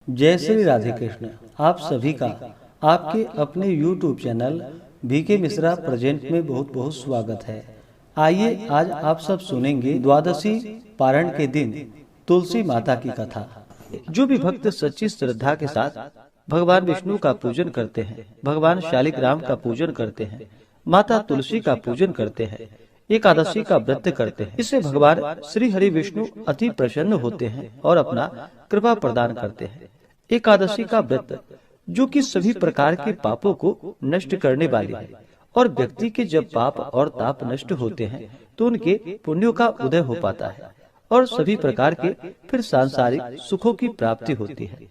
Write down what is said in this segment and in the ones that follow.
जय श्री राधे कृष्ण। आप सभी का आपके अपने YouTube channel BK Mishra present में बहुत बहुत स्वागत है। आइए आज आप सब सुनेंगे द्वादशी पारण के दिन तुलसी माता की कथा। जो भी भक्त सच्ची श्रद्धा के साथ भगवान विष्णु का पूजन करते हैं, भगवान शालिग्राम का पूजन करते हैं, माता तुलसी का पूजन करते हैं, एकादशी का व्रत करते हैं, इससे भगवान श्री हरि विष्णु अति प्रसन्न होते हैं और अपना कृपा प्रदान करते हैं। एकादशी का व्रत जो कि सभी प्रकार के पापों को नष्ट करने वाली है और व्यक्ति के जब पाप और ताप नष्ट होते हैं तो उनके पुण्यों का उदय हो पाता है और सभी प्रकार के फिर सांसारिक सुखों की प्राप्ति होती है।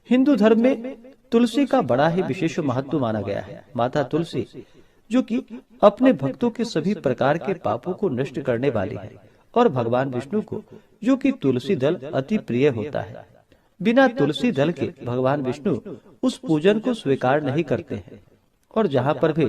हिंदू धर्म में तुलसी का बड़ा ही विशेष महत्व माना गया है। माता तुलसी जो कि अपने भक्तों के सभी प्रकार के पापों को नष्ट करने वाली है और भगवान विष्णु को जो कि तुलसी दल अति प्रिय होता है। बिना तुलसी दल के भगवान विष्णु उस पूजन को स्वीकार नहीं करते हैं और जहाँ पर भी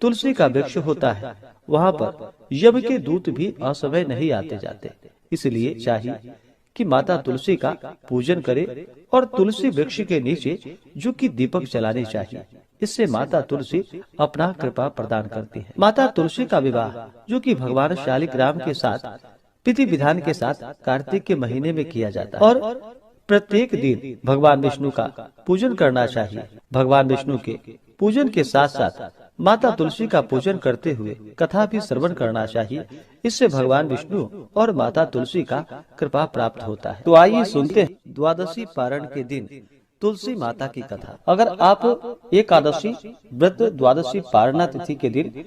तुलसी का वृक्ष होता है वहाँ पर यम के दूत भी असमय नहीं आते जाते। इसलिए चाहिए कि माता तुलसी का पूजन करे और तुलसी वृक्ष के नीचे जो कि दीपक जलाने चाहिए। इससे माता तुलसी अपना कृपा प्रदान करती है। माता तुलसी का विवाह जो कि भगवान शालिग्राम के साथ विधि विधान के साथ कार्तिक के महीने में किया जाता है और प्रत्येक दिन भगवान विष्णु का पूजन करना चाहिए। भगवान विष्णु के पूजन के साथ साथ माता तुलसी का पूजन करते हुए कथा भी श्रवण करना चाहिए। इससे भगवान विष्णु और माता तुलसी का कृपा प्राप्त होता है। तो आइए सुनते हैं द्वादशी पारण के दिन तुलसी माता की कथा। अगर आप एकादशी व्रत द्वादशी पारणा तिथि के दिन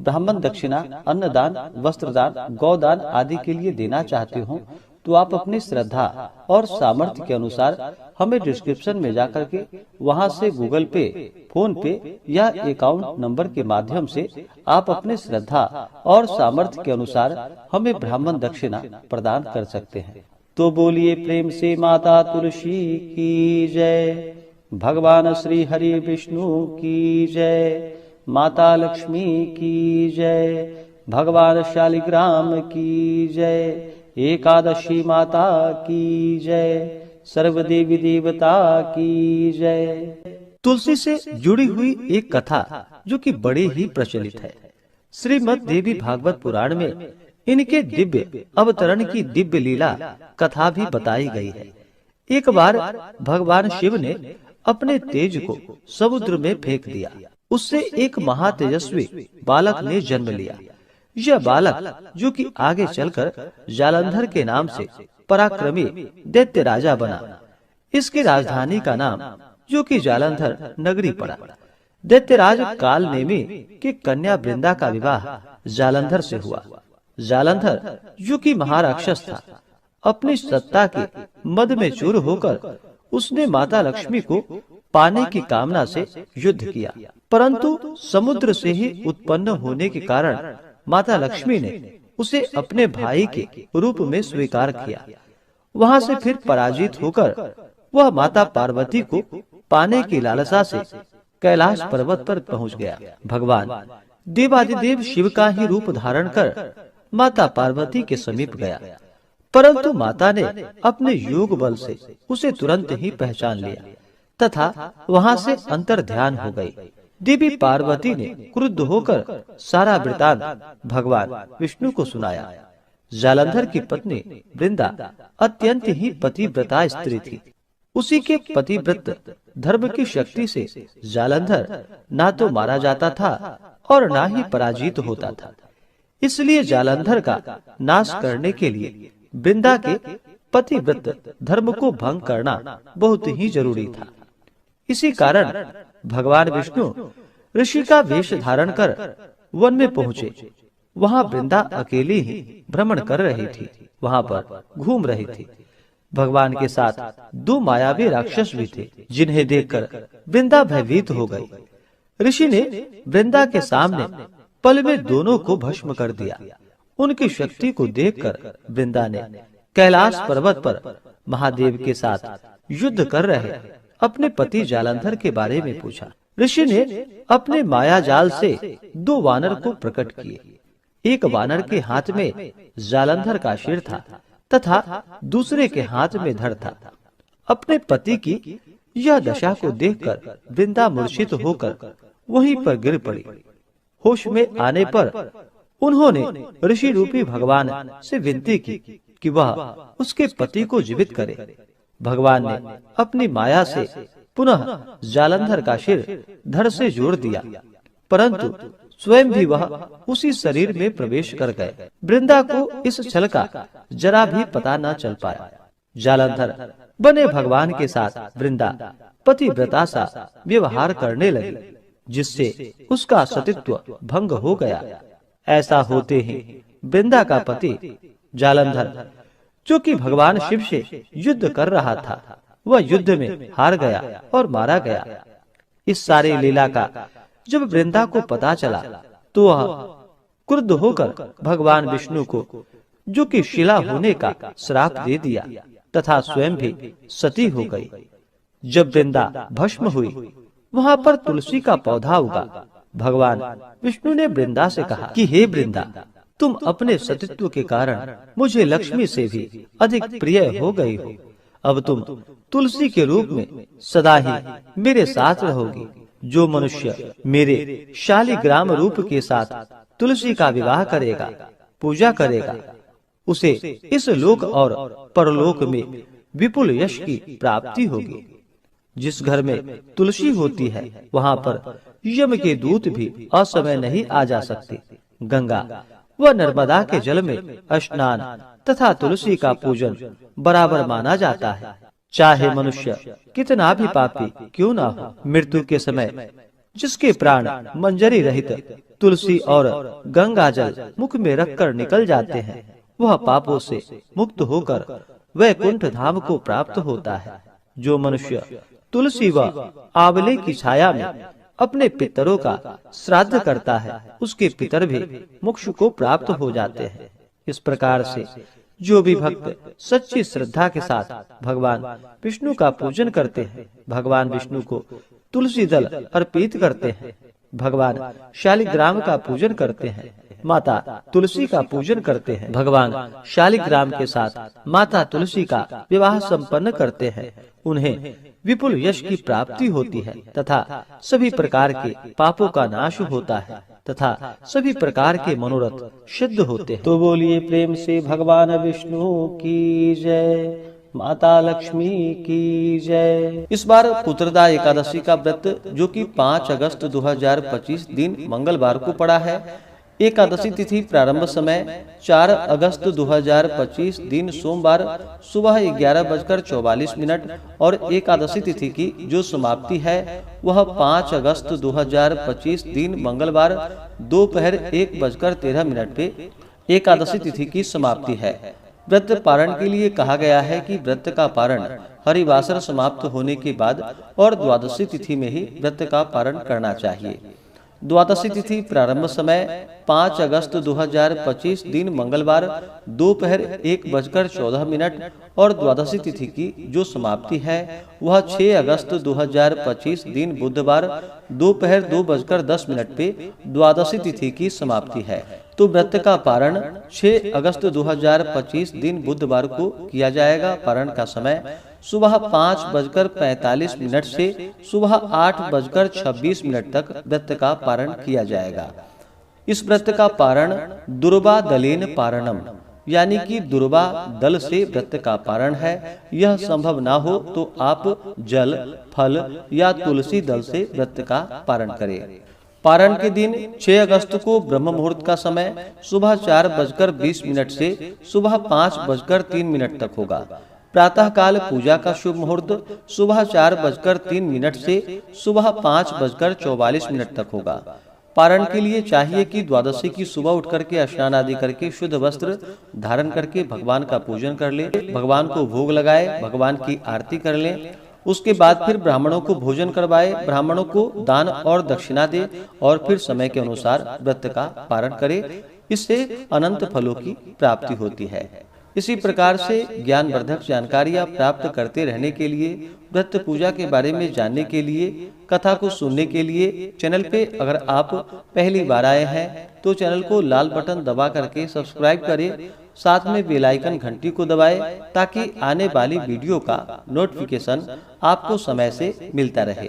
ब्राह्मण दक्षिणा, अन्नदान, वस्त्रदान, गौदान आदि के लिए देना चाहते हो तो आप अपनी श्रद्धा और सामर्थ्य के अनुसार हमें डिस्क्रिप्शन में जाकर के वहां से गूगल पे, फोन पे या अकाउंट नंबर के माध्यम से आप अपनी श्रद्धा और सामर्थ्य के अनुसार हमें ब्राह्मण दक्षिणा प्रदान कर सकते हैं। तो बोलिए प्रेम से माता तुलसी की जय, भगवान श्री हरि विष्णु की जय, माता लक्ष्मी की जय, भगवान शालिग्राम की जय, एकादशी माता की जय, सर्व देवी देवता की जय। तुलसी से जुड़ी हुई एक कथा जो कि बड़ी ही प्रचलित है। श्रीमद् देवी भागवत पुराण में इनके दिव्य अवतरण की दिव्य लीला कथा भी बताई गई है। एक बार भगवान शिव ने अपने तेज को समुद्र में फेंक दिया। उससे एक महातेजस्वी बालक ने जन्म लिया। यह बालक जो कि आगे चलकर जालंधर के नाम से पराक्रमी दैत्य राजा बना। इसकी राजधानी का नाम जो कि जालंधर नगरी पड़ा। दैत्यराज काल नेमी की कन्या वृंदा का विवाह जालंधर से हुआ। जालंधर जो कि महाराक्षस था, अपनी सत्ता के मद में चूर होकर उसने माता लक्ष्मी को पाने की कामना से युद्ध किया, परंतु समुद्र से ही उत्पन्न होने के कारण माता लक्ष्मी ने उसे अपने भाई के रूप में स्वीकार किया। वहां से फिर पराजित होकर वह माता पार्वती को पाने की लालसा से कैलाश पर्वत पर पहुंच गया। भगवान देवादिदेव शिव का ही रूप धारण कर माता पार्वती के समीप गया, परंतु माता ने अपने योग बल से उसे तुरंत ही पहचान लिया तथा वहां से अंतर ध्यान हो गई। देवी पार्वती ने क्रुद्ध होकर सारा वृतांत भगवान विष्णु को सुनाया। जालंधर की पत्नी वृंदा अत्यंत ही पतिव्रता स्त्री थी। उसी के पतिव्रत धर्म की शक्ति से जालंधर ना तो मारा जाता था और ना ही पराजित होता था। इसलिए जालंधर का नाश करने के लिए वृंदा के पतिव्रत धर्म को भंग करना बहुत ही जरूरी था। इसी कारण भगवान विष्णु ऋषि का वेश धारण कर वन में पहुँचे। वहाँ वृंदा अकेली ही भ्रमण कर रही थी, वहाँ पर घूम रही थी। भगवान के साथ दो मायावी राक्षस भी थे, जिन्हें देखकर वृंदा भयभीत हो गई। ऋषि ने वृंदा के सामने पल में दोनों को भस्म कर दिया। उनकी शक्ति को देखकर वृंदा ने कैलाश पर्वत पर महादेव के साथ युद्ध कर रहे अपने पति जालंधर के बारे में पूछा। ऋषि ने अपने माया जाल से दो वानर को प्रकट किए। एक वानर के हाथ में जालंधर का सिर था तथा दूसरे के हाथ में धड़ था। अपने पति की यह दशा को देखकर वृंदा मूर्छित होकर वहीं पर गिर पड़ी। होश में आने पर उन्होंने ऋषि रूपी भगवान से विनती की कि वह उसके पति को जीवित करे। भगवान ने अपनी माया से पुनः जालंधर का सिर धड़ से जोड़ दिया, परंतु स्वयं भी वह उसी शरीर में प्रवेश कर गए। वृंदा को इस छल का जरा भी पता न चल पाया। जालंधर बने भगवान के साथ वृंदा पतिव्रता सा व्यवहार करने लगी, जिससे उसका सतीत्व भंग हो गया। ऐसा होते ही वृंदा का पति जालंधर, जो कि भगवान शिव से युद्ध कर रहा था, वह युद्ध में हार गया और मारा गया। इस सारे लीला का जब वृंदा को पता चला तो वह क्रुद्ध होकर भगवान विष्णु को, जो कि शिला होने का श्राप दे दिया तथा स्वयं भी सती हो गई। जब वृंदा भस्म हुई, वहाँ पर तुलसी का पौधा उगा। भगवान विष्णु ने वृंदा से कहा कि हे वृंदा, तुम अपने सतीत्व के कारण मुझे लक्ष्मी से भी अधिक प्रिय हो गई हो। अब तुम तुलसी के रूप में सदा ही मेरे साथ रहोगी। जो मनुष्य मेरे शालिग्राम रूप के साथ तुलसी का विवाह करेगा, पूजा करेगा, उसे इस लोक और परलोक में विपुल यश की प्राप्ति होगी। जिस घर में तुलसी होती है, वहाँ पर यम के दूत भी असमय नहीं आ जा सकते। गंगा व नर्मदा के जल में स्नान तथा तुलसी का पूजन बराबर माना जाता है। चाहे मनुष्य कितना भी पापी क्यों ना हो, मृत्यु के समय जिसके प्राण मंजरी रहित तुलसी और गंगा जल मुख में रखकर निकल जाते हैं, वह पापों से मुक्त होकर वैकुंठ धाम को प्राप्त होता है। जो मनुष्य तुलसी व आंवले की छाया में अपने पितरों का श्राद्ध करता है, उसके पितर भी मोक्ष को प्राप्त हो जाते हैं। इस प्रकार से जो भी भक्त सच्ची श्रद्धा के साथ भगवान विष्णु का पूजन करते हैं, भगवान विष्णु को तुलसी दल अर्पित करते हैं, भगवान शालिग्राम का पूजन करते हैं, माता तुलसी का पूजन करते हैं, भगवान शालिग्राम के साथ माता तुलसी का विवाह संपन्न करते हैं, उन्हें विपुल यश की प्राप्ति होती है तथा सभी प्रकार के पापों का नाश होता है तथा सभी प्रकार के मनोरथ सिद्ध होते हैं। तो बोलिए प्रेम से भगवान विष्णु की जय, माता लक्ष्मी की जय। इस बार पुत्रदा एकादशी का व्रत, जो कि 5 अगस्त 2025 दिन मंगलवार को पड़ा है। एकादशी तिथि प्रारंभ समय 4 अगस्त 2025 दिन सोमवार सुबह 11:44 और एकादशी तिथि की जो समाप्ति है वह 5 अगस्त 2025 दिन मंगलवार दोपहर 1:13 पे एकादशी तिथि की समाप्ति है। व्रत पारण के लिए कहा गया है कि व्रत का पारण हरिवासर समाप्त होने के बाद और द्वादशी तिथि में ही व्रत का पारण करना चाहिए। द्वादशी तिथि प्रारंभ समय 5 अगस्त 2025 दिन मंगलवार दोपहर 1:14 और द्वादशी तिथि की जो समाप्ति है वह 6 अगस्त 2025 दिन बुधवार दोपहर 2:10 पे द्वादशी तिथि की समाप्ति है। तो व्रत का पारण 6 अगस्त 2025 दिन बुधवार को किया जाएगा। पारण का समय सुबह 5:45 से सुबह 8:26 तक व्रत का पारण किया जाएगा। इस व्रत का पारण दुर्वा दलेन पारणम, यानी कि दुर्वा दल से व्रत का पारण है। यह संभव ना हो तो आप जल, फल या तुलसी दल से व्रत का पारण करें। पारण के दिन 6 अगस्त को ब्रह्म मुहूर्त का समय सुबह 4:20 से सुबह 5:03 तक होगा। प्रातः काल पूजा का शुभ मुहूर्त सुबह 4:03 से सुबह 5:44 तक होगा। पारण के लिए चाहिए कि द्वादशी की सुबह उठ करके स्नान आदि करके शुद्ध वस्त्र धारण करके भगवान का पूजन कर ले, भगवान को भोग लगाए, भगवान की आरती कर ले। उसके बाद फिर ब्राह्मणों को भोजन करवाए, ब्राह्मणों को दान और दक्षिणा दे और फिर समय के अनुसार व्रत का पारण करे। इससे अनंत फलों की प्राप्ति होती है। इसी प्रकार से ज्ञानवर्धक जानकारियाँ प्राप्त करते रहने के लिए, व्रत पूजा के बारे में जानने के लिए, कथा को सुनने के लिए चैनल पे अगर आप पहली बार आए हैं तो चैनल को लाल बटन दबा करके सब्सक्राइब करें, साथ में बेल आइकन घंटी को दबाएं ताकि आने वाली वीडियो का नोटिफिकेशन आपको समय से मिलता रहे।